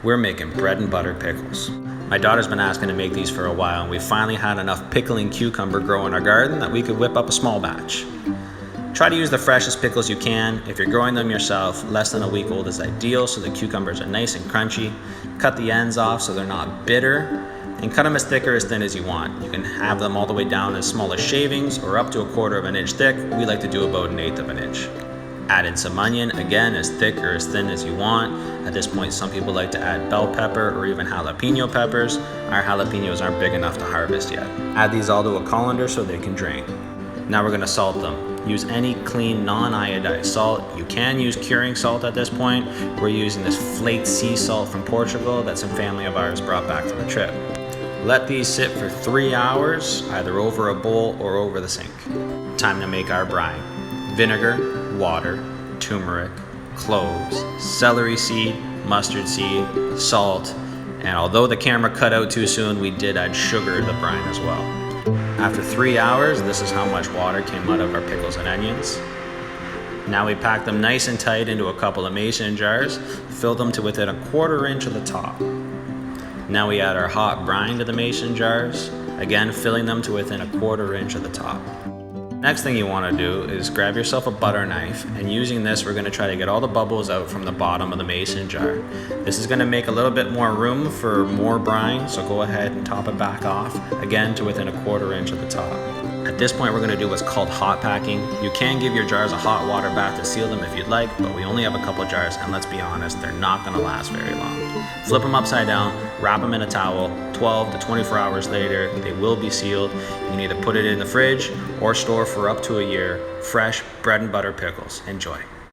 We're making bread and butter pickles. My daughter's been asking to make these for a while, and we finally had enough pickling cucumber grow in our garden that we could whip up a small batch. Try to use the freshest pickles you can. If you're growing them yourself, less than a week old is ideal so the cucumbers are nice and crunchy. Cut the ends off so they're not bitter, and cut them as thick or as thin as you want. You can have them all the way down as small as shavings or up to 1/4 of an inch thick. We like to do about 1/8 of an inch. Add in some onion, again as thick or as thin as you want. At this point, some people like to add bell pepper or even jalapeno peppers. Our jalapenos aren't big enough to harvest yet. Add these all to a colander so they can drain. Now we're gonna salt them. Use any clean non-iodized salt. You can use curing salt at this point. We're using this flaked sea salt from Portugal that some family of ours brought back from a trip. Let these sit for 3 hours, either over a bowl or over the sink. Time to make our brine. Vinegar, water, turmeric, cloves, celery seed, mustard seed, salt, and although the camera cut out too soon, we did add sugar to the brine as well. After 3 hours, this is how much water came out of our pickles and onions. Now we pack them nice and tight into a couple of mason jars, fill them to within 1/4 inch of the top. Now we add our hot brine to the mason jars, again filling them to within 1/4 inch of the top. Next thing you want to do is grab yourself a butter knife, and using this we're going to try to get all the bubbles out from the bottom of the mason jar. This is going to make a little bit more room for more brine, so go ahead and top it back off, again to within 1/4 inch of the top. At this point we're going to do what's called hot packing. You can give your jars a hot water bath to seal them if you'd like, but we only have a couple jars and let's be honest, they're not going to last very long. Flip them upside down, wrap them in a towel. 12 to 24 hours later, they will be sealed. You can either put it in the fridge or store for up to a year. Fresh bread and butter pickles. Enjoy.